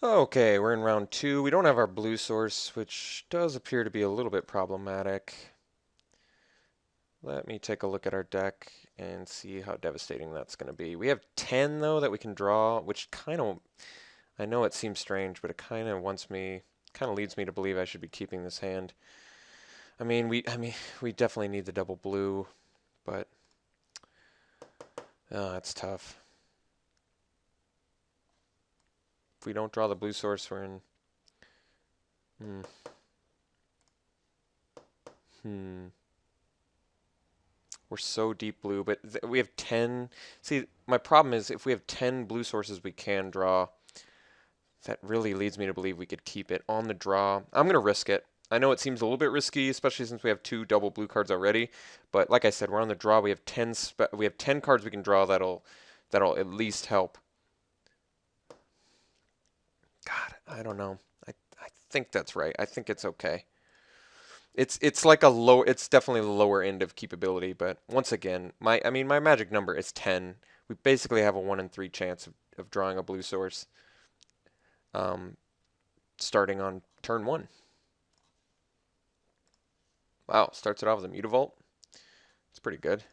Okay, we're in round 2. We don't have our blue source, which does appear to be a little bit problematic. Let me take a look at our deck and see how devastating that's going to be. We have 10, though, that we can draw, which kind of, I know it seems strange, but it kind of leads me to believe I should be keeping this hand. We definitely need the double blue, but it's tough. If we don't draw the blue source, we're in. Hmm. Hmm. We're so deep blue, but we have 10. See, my problem is if we have 10 blue sources we can draw, that really leads me to believe we could keep it on the draw. I'm going to risk it. I know it seems a little bit risky, especially since we have 2 double blue cards already, but like I said, we're on the draw. We have 10 cards we can draw that'll at least help. God, I don't know. I think that's right. I think it's okay. It's like it's definitely the lower end of keepability, but once again, my magic number is 10. We basically have a 1 in 3 chance of drawing a blue source um, starting on turn 1. Wow, starts it off with a Mutavault. It's pretty good.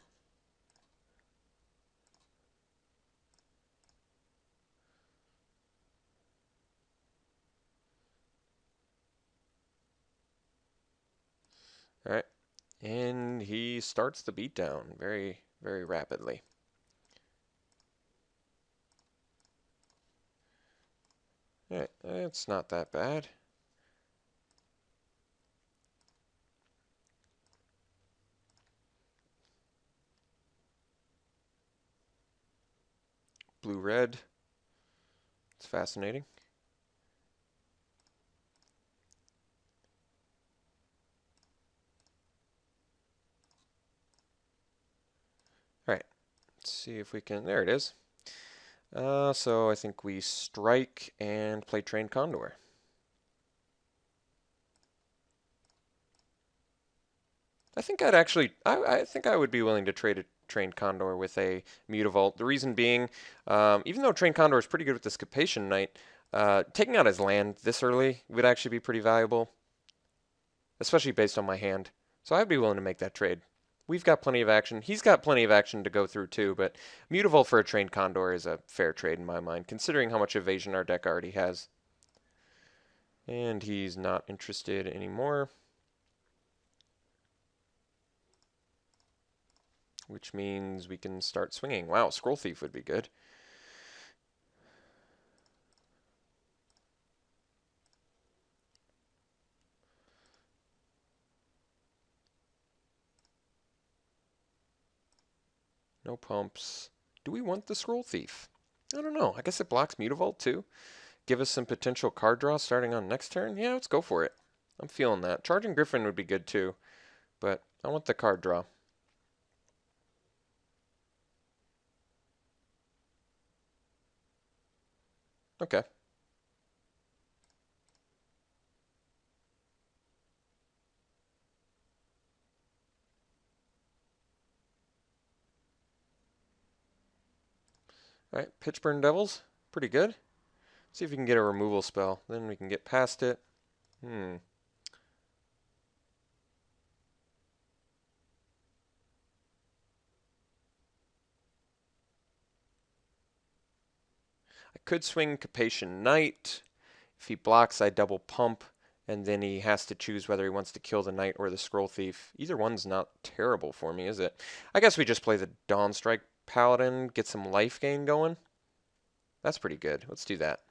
All right, and he starts the beatdown very, very rapidly. All right, it's not that bad. Blue-red. It's fascinating. All right, let's see if we can. There it is. So I think we strike and play Trained Condor. I think I think I would be willing to trade a Trained Condor with a Mutavault. The reason being, even though Trained Condor is pretty good with the Scapation Knight, taking out his land this early would actually be pretty valuable, especially based on my hand. So I'd be willing to make that trade. We've got plenty of action. He's got plenty of action to go through too, but Mutavault for a Trained Condor is a fair trade in my mind, considering how much evasion our deck already has. And he's not interested anymore, which means we can start swinging. Wow, Scroll Thief would be good. No pumps. Do we want the Scroll Thief? I don't know. I guess it blocks Mutavault too. Give us some potential card draw starting on next turn. Yeah, let's go for it. I'm feeling that. Charging Griffin would be good too, but I want the card draw. Okay. All right, Pitchburn Devils. Pretty good. See if we can get a removal spell. Then we can get past it. I could swing Capation Knight. If he blocks, I double pump, and then he has to choose whether he wants to kill the Knight or the Scroll Thief. Either one's not terrible for me, is it? I guess we just play the Dawnstrike Paladin, get some life gain going. That's pretty good. Let's do that.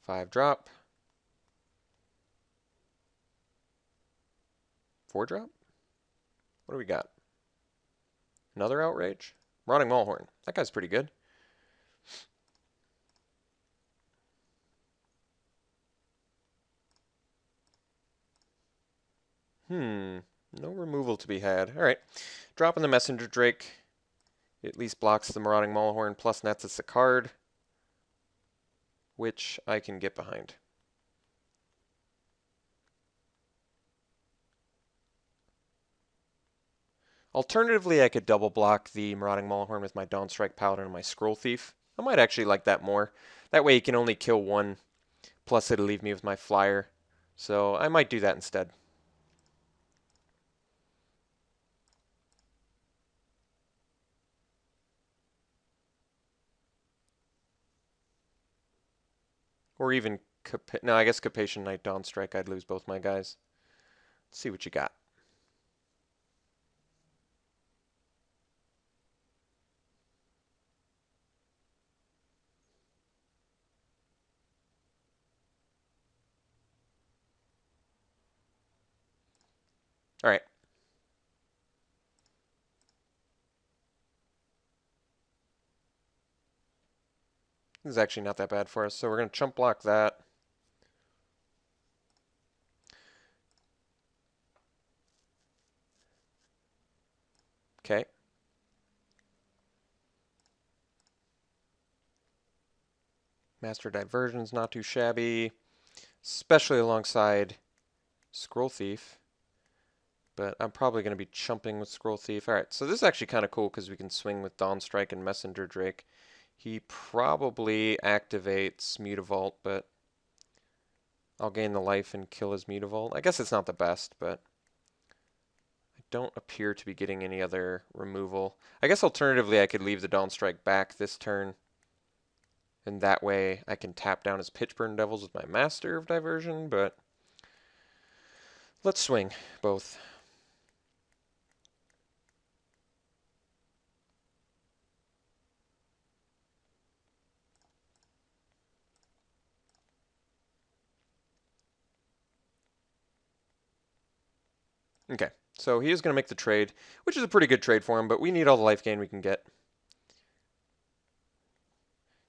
Five drop. 4 drop? What do we got? Another Outrage? Rotting Maulhorn. That guy's pretty good. No removal to be had. Alright. Dropping the Messenger Drake. It at least blocks the Marauding Maulhorn plus nets us a card. which I can get behind. Alternatively, I could double block the Marauding Maulhorn with my Dawnstrike Paladin and my Scroll Thief. I might actually like that more. That way he can only kill one, plus it'll leave me with my Flyer. So I might do that instead. Or even, no, I guess Capation Knight Dawnstrike, I'd lose both my guys. Let's see what you got. All right. This is actually not that bad for us, so we're going to chump block that. Okay. Master Diversion's not too shabby, especially alongside Scroll Thief. But I'm probably going to be chumping with Scroll Thief. Alright, so this is actually kind of cool because we can swing with Dawnstrike and Messenger Drake. He probably activates Mutavault, but I'll gain the life and kill his Mutavault. I guess it's not the best, but I don't appear to be getting any other removal. I guess alternatively I could leave the Dawnstrike back this turn, and that way I can tap down his Pitchburn Devils with my Master of Diversion, but let's swing both. Okay, so he is going to make the trade, which is a pretty good trade for him, but we need all the life gain we can get.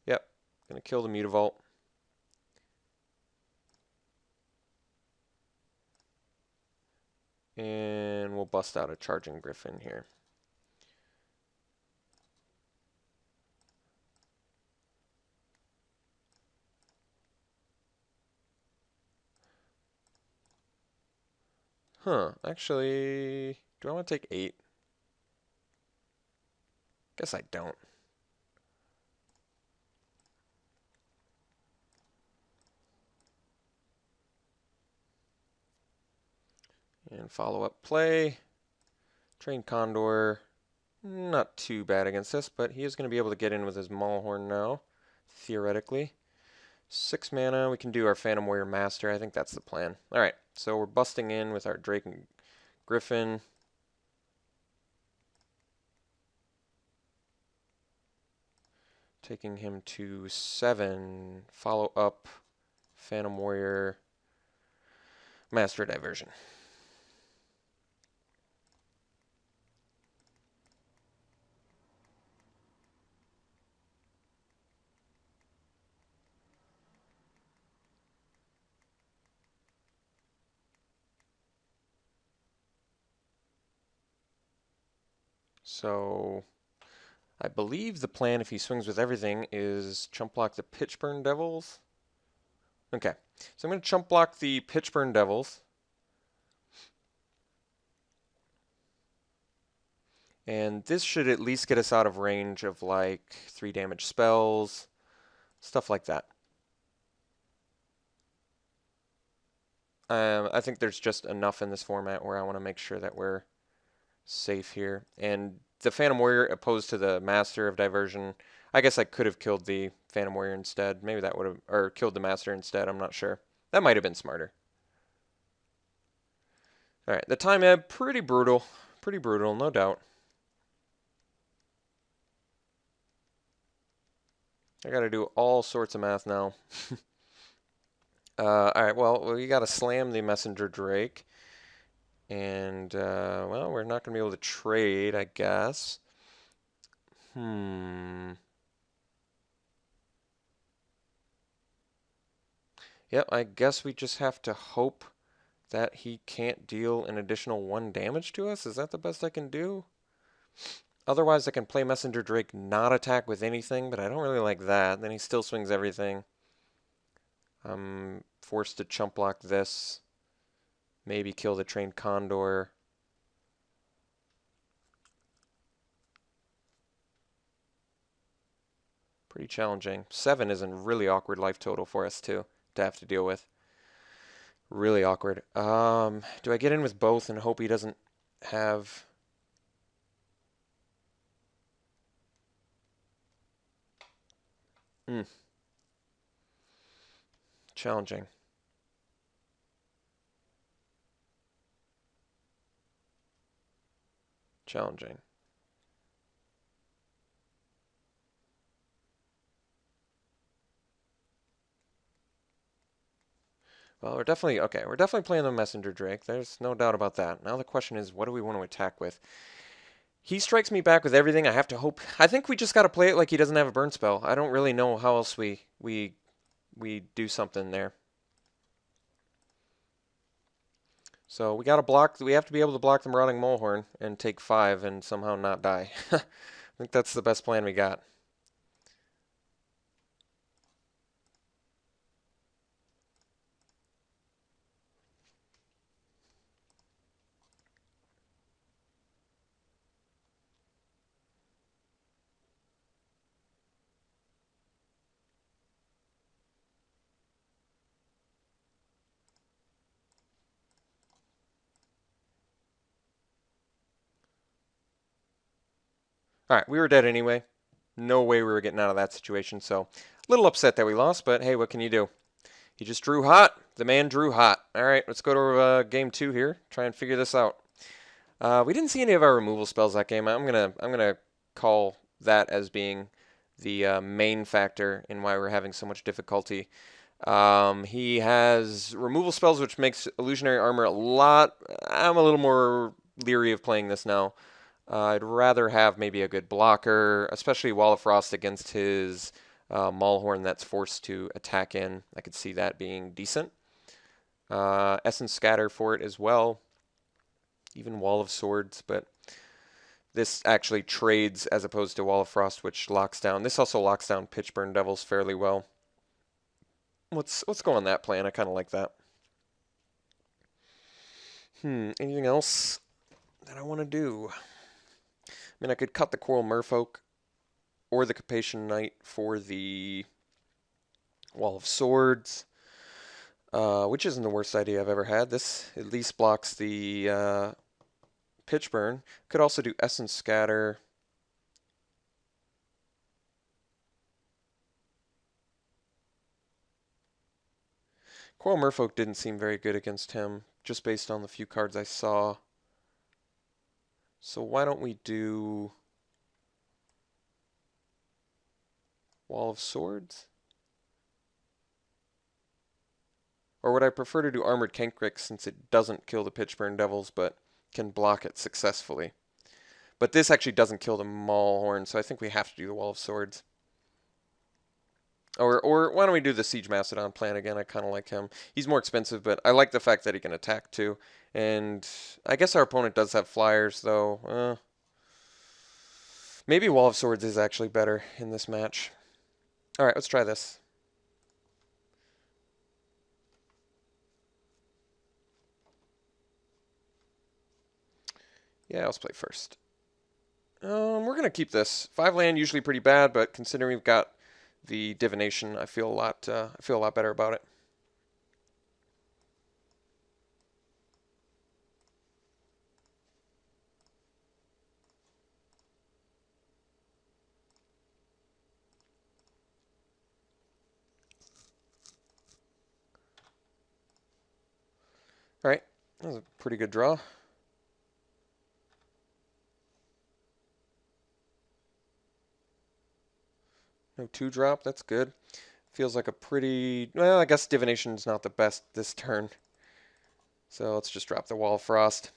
Yep, going to kill the Mutavault. And we'll bust out a Charging Griffin here. Huh, actually, do I want to take 8? Guess I don't. And follow-up play. Train Condor, not too bad against this, but he is going to be able to get in with his Maulhorn now, theoretically. 6 mana, we can do our Phantom Warrior Master. I think that's the plan. Alright, so we're busting in with our Drake and Griffin. Taking him to 7. Follow up, Phantom Warrior, Master Diversion. So I believe the plan, if he swings with everything, is chump block the Pitchburn Devils. Okay, so I'm going to chump block the Pitchburn Devils. And this should at least get us out of range of like 3 damage spells, stuff like that. I think there's just enough in this format where I want to make sure that we're safe here. And the Phantom Warrior opposed to the Master of Diversion, I guess I could have killed the Phantom Warrior instead. Maybe that would have, or killed the Master instead, I'm not sure. That might have been smarter. Alright, the time ebb, pretty brutal, no doubt. I gotta do all sorts of math now. Alright, well, we gotta slam the Messenger Drake. And, well, we're not going to be able to trade, I guess. Yep, I guess we just have to hope that he can't deal an additional 1 damage to us. Is that the best I can do? Otherwise, I can play Messenger Drake, not attack with anything, but I don't really like that. Then he still swings everything. I'm forced to chump block this. Maybe kill the trained condor. Pretty challenging. 7 is a really awkward life total for us too to have to deal with. Really awkward. Do I get in with both and hope he doesn't have... Challenging. Challenging. Well, we're definitely, okay, we're definitely playing the Messenger Drake. There's no doubt about that. Now the question is, what do we want to attack with? He strikes me back with everything. I have to hope. I think we just got to play it like he doesn't have a burn spell. I don't really know how else we do something there. So we got to block. We have to be able to block the Marauding Molehorn and take 5 and somehow not die. I think that's the best plan we got. All right, we were dead anyway. No way we were getting out of that situation. So a little upset that we lost, but hey, what can you do? He just drew hot. The man drew hot. All right, let's go to game 2 here. Try and figure this out. We didn't see any of our removal spells that game. I'm gonna call that as being the main factor in why we're having so much difficulty. He has removal spells, which makes illusionary armor a lot. I'm a little more leery of playing this now. I'd rather have maybe a good blocker, especially Wall of Frost against his Maulhorn that's forced to attack in. I could see that being decent. Essence Scatter for it as well. Even Wall of Swords, but this actually trades as opposed to Wall of Frost, which locks down. This also locks down Pitchburn Devils fairly well. Let's go on that plan. I kind of like that. Anything else that I want to do? I mean, I could cut the Coral Merfolk or the Capation Knight for the Wall of Swords, which isn't the worst idea I've ever had. This at least blocks the Pitchburn. Could also do Essence Scatter. Coral Merfolk didn't seem very good against him, just based on the few cards I saw. So why don't we do Wall of Swords? Or would I prefer to do Armored Cankrick since it doesn't kill the Pitchburn Devils but can block it successfully? But this actually doesn't kill the Maulhorn, so I think we have to do the Wall of Swords. Or why don't we do the Siege Mastodon plan again? I kind of like him. He's more expensive, but I like the fact that he can attack too. And I guess our opponent does have flyers, though. Maybe Wall of Swords is actually better in this match. All right, let's try this. Yeah, let's play first. We're going to keep this. 5 land, usually pretty bad, but considering we've got the divination, I feel a lot better about it. All right, that was a pretty good draw. No 2-drop, that's good. Feels like a pretty, well, I guess divination's not the best this turn. So let's just drop the Wall of Frost.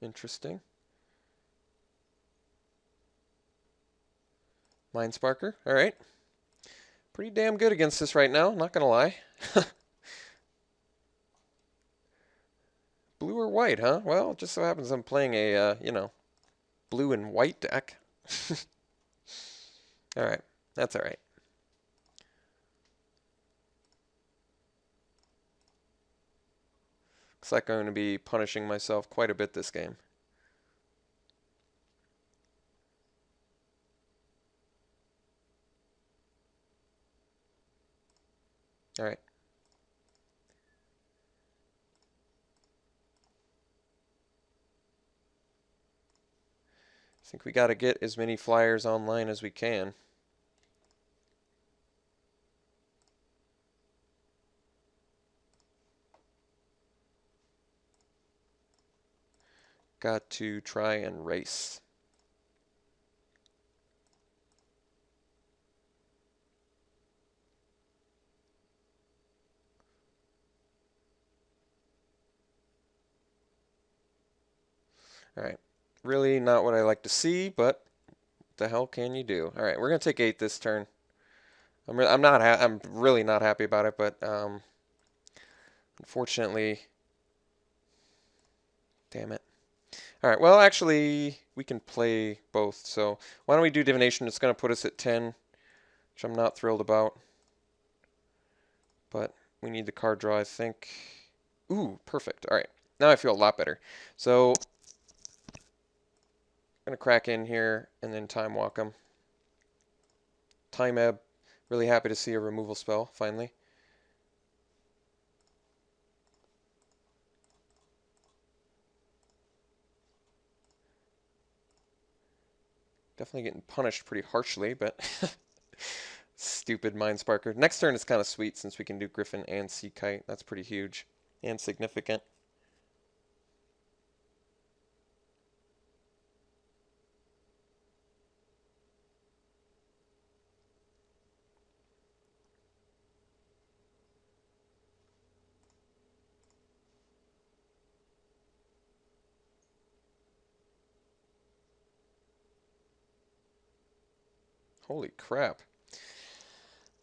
Interesting. Mindsparker, all right. Pretty damn good against this right now, not gonna lie. Blue or white, huh? Well, it just so happens I'm playing a, you know, blue and white deck. Alright, that's alright. Looks like I'm going to be punishing myself quite a bit this game. Alright. I think we got to get as many flyers online as we can. Got to try and race. Alright. Really not what I like to see, but what the hell can you do? Alright, we're going to take 8 this turn. I'm really not happy about it, but unfortunately, damn it. Alright, well actually we can play both, so why don't we do divination? It's going to put us at 10, which I'm not thrilled about. But we need the card draw, I think. Ooh, perfect. Alright, now I feel a lot better. So I'm going to crack in here and then time walk him. Time ebb. Really happy to see a removal spell, finally. Definitely getting punished pretty harshly, but stupid Mind Sparker. Next turn is kind of sweet since we can do Griffin and Sea Kite. That's pretty huge and significant. Holy crap.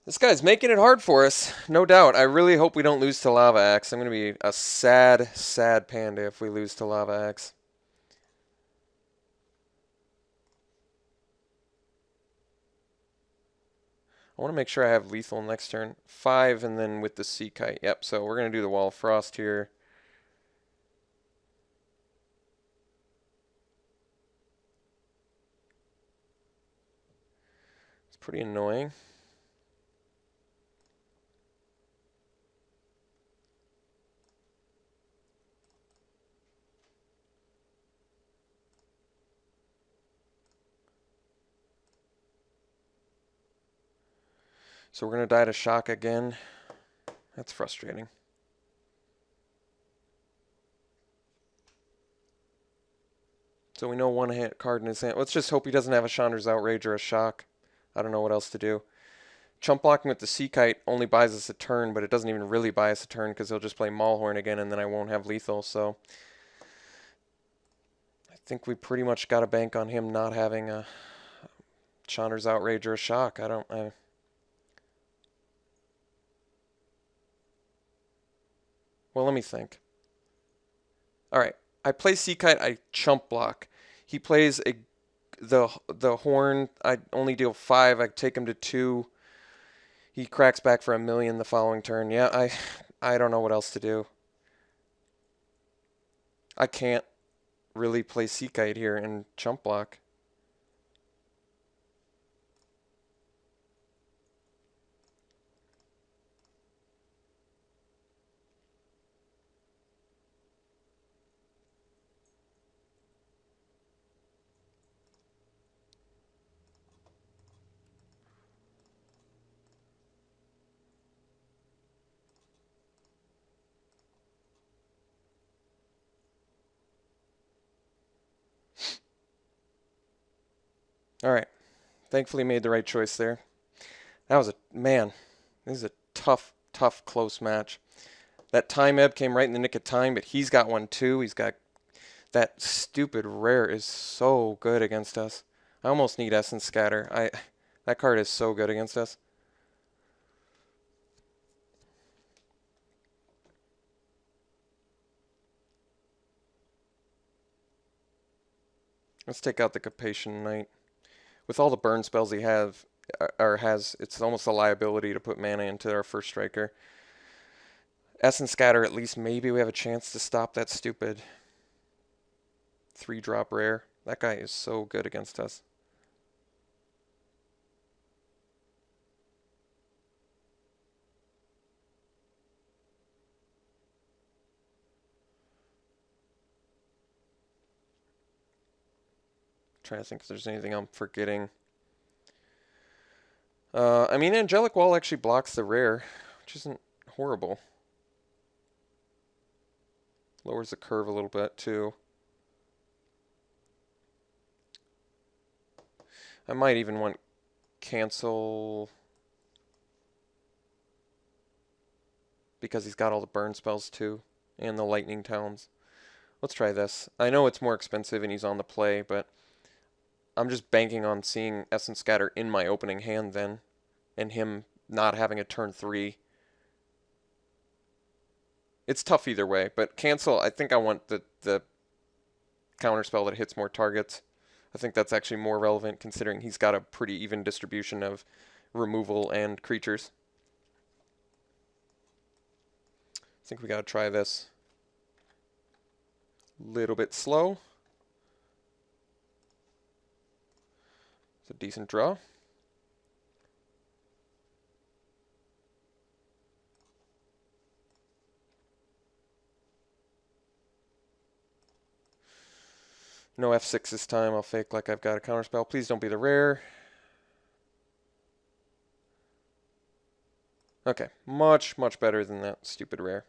This guy's making it hard for us, no doubt. I really hope we don't lose to Lava Axe. I'm going to be a sad, sad panda if we lose to Lava Axe. I want to make sure I have lethal next turn. 5 and then with the Sea Kite. Yep, so we're going to do the Wall of Frost here. It's pretty annoying. So we're going to die to shock again. That's frustrating. So we know one card in his hand. Let's just hope he doesn't have a Chandra's Outrage or a shock. I don't know what else to do. Chump blocking with the Sea Kite only buys us a turn, but it doesn't even really buy us a turn because he'll just play Maulhorn again and then I won't have lethal. So I think we pretty much got to bank on him not having a Chandra's Outrage or a shock. Well, let me think. Alright, I play Sea Kite, I chump block. He plays the horn, I only deal 5, I take him to 2. He cracks back for 1,000,000 the following turn. Yeah, I don't know what else to do. I can't really play Sea Kite here and chump block. Alright. Thankfully made the right choice there. That was man, this is a tough, tough, close match. That time ebb came right in the nick of time, but he's got one too. He's got that stupid rare is so good against us. I almost need Essence Scatter. That card is so good against us. Let's take out the Capation Knight. With all the burn spells he has, it's almost a liability to put mana into our first striker. Essence Scatter, at least maybe we have a chance to stop that stupid 3-drop rare. That guy is so good against us. Trying to think if there's anything I'm forgetting. I mean, Angelic Wall actually blocks the rare, which isn't horrible. Lowers the curve a little bit, too. I might even want cancel because he's got all the burn spells, too, and the lightning towns. Let's try this. I know it's more expensive and he's on the play, but I'm just banking on seeing Essence Scatter in my opening hand then, and him not having a turn 3. It's tough either way, but cancel, I think I want the counterspell that hits more targets. I think that's actually more relevant considering he's got a pretty even distribution of removal and creatures. I think we gotta try this. Little bit slow. It's a decent draw. No F6 this time. I'll fake like I've got a counterspell. Please don't be the rare. Okay, much, much better than that stupid rare.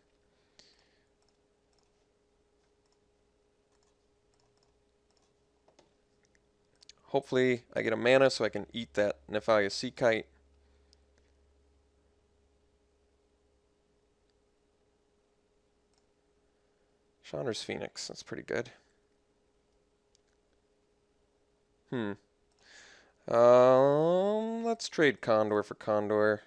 Hopefully I get a mana so I can eat that Nephalia Sea Kite. Chandra's Phoenix, that's pretty good. Let's trade Condor for Condor.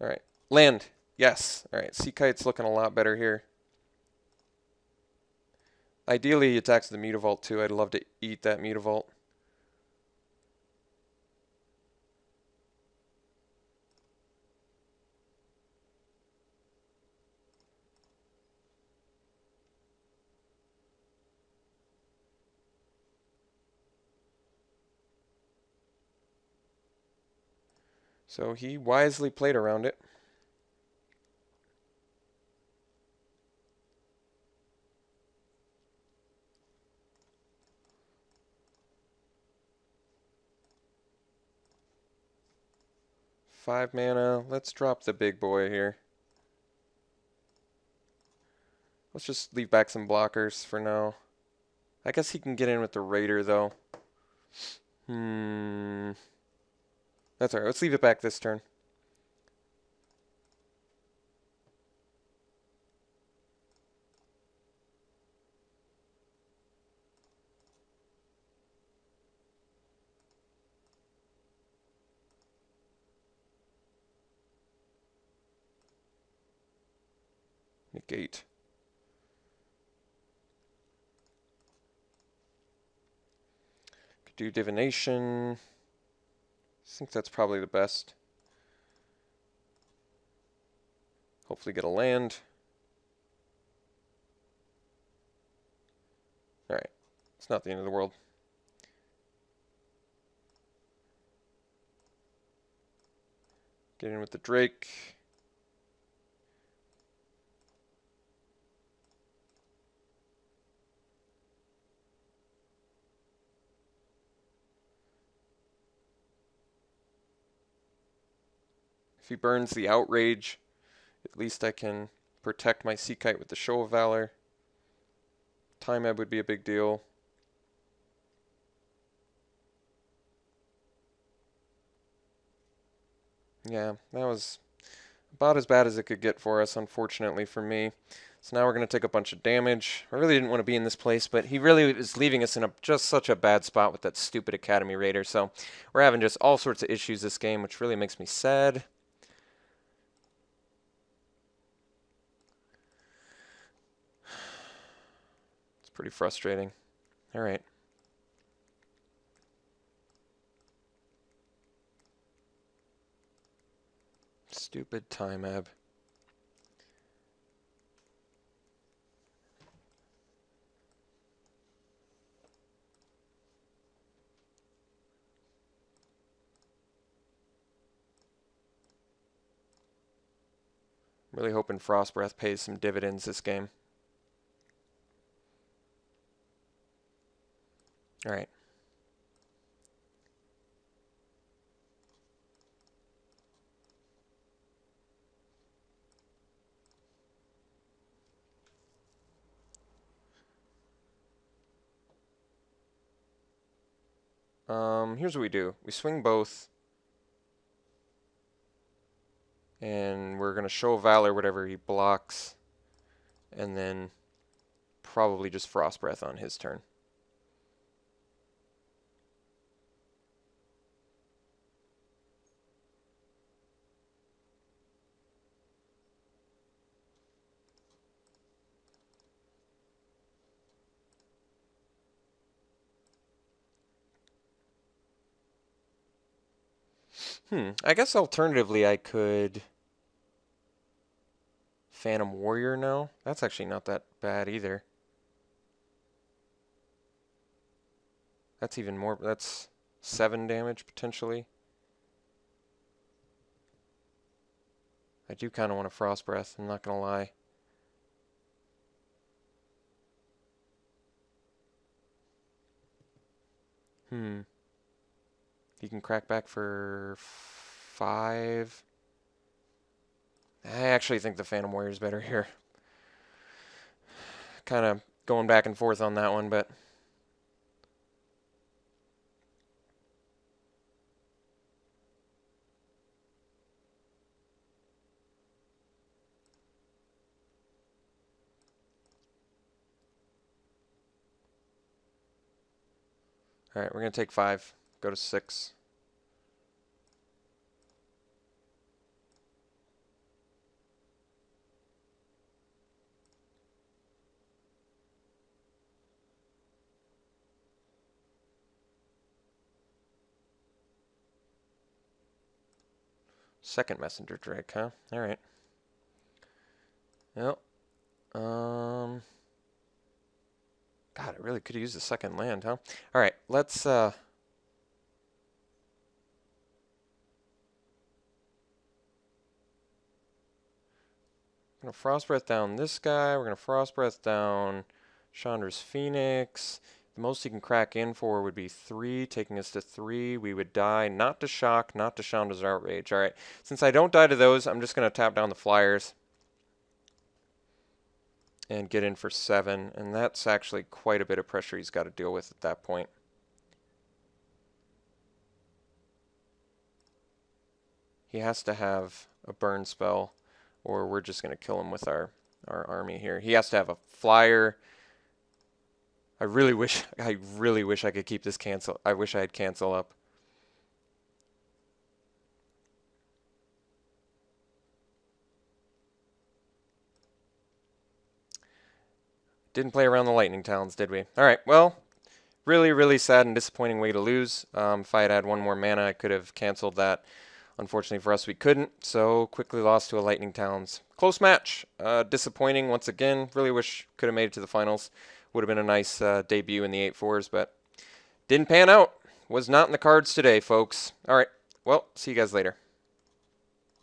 Alright, land. Yes. Alright, Sea Kite's looking a lot better here. Ideally, he attacks the Mutavault too. I'd love to eat that Mutavault. So he wisely played around it. Five mana. Let's drop the big boy here. Let's just leave back some blockers for now. I guess he can get in with the Raider, though. That's alright. Let's leave it back this turn. Negate. Could do Divination. I think that's probably the best. Hopefully get a land. Alright. It's not the end of the world. Get in with the Drake. If he burns the Outrage, at least I can protect my Sea Kite with the Show of Valor. Time Ebb would be a big deal. Yeah, that was about as bad as it could get for us, unfortunately for me. So now we're going to take a bunch of damage. I really didn't want to be in this place, but he really is leaving us in just such a bad spot with that stupid Academy Raider. So we're having just all sorts of issues this game, which really makes me sad. Pretty frustrating. All right. Stupid time ab. Really hoping Frost Breath pays some dividends this game. All right. Here's what we do. We swing both. And we're going to show Valor whatever he blocks. And then probably just Frost Breath on his turn. I guess alternatively I could Phantom Warrior now. That's actually not that bad either. That's even more, that's 7 damage potentially. I do kind of want a Frost Breath, I'm not going to lie. You can crack back for 5. I actually think the Phantom Warrior is better here. Kind of going back and forth on that one, but all right, we're going to take 5, go to 6. Second Messenger Drake, huh? All right. Well, God, I really could use the second land, huh? All right, let's we're gonna Frost Breath down this guy. We're gonna Frost Breath down Chandra's Phoenix. The most he can crack in for would be 3, taking us to 3. We would die, not to Shock, not to Chandra's Outrage. All right, since I don't die to those, I'm just gonna tap down the Flyers and get in for 7, and that's actually quite a bit of pressure he's got to deal with at that point. He has to have a burn spell, or we're just going to kill him with our army here. He has to have a flyer. I really wish I could keep this cancel. I wish I had cancel up. Didn't play around the Lightning Talons, did we? All right, well, really, really sad and disappointing way to lose. If I had had 1 more mana, I could have canceled that. Unfortunately for us, we couldn't, so quickly lost to a Lightning Talons. Close match. Disappointing once again. Really wish could have made it to the finals. Would have been a nice debut in the 8-4s, but didn't pan out. Was not in the cards today, folks. All right, well, see you guys later.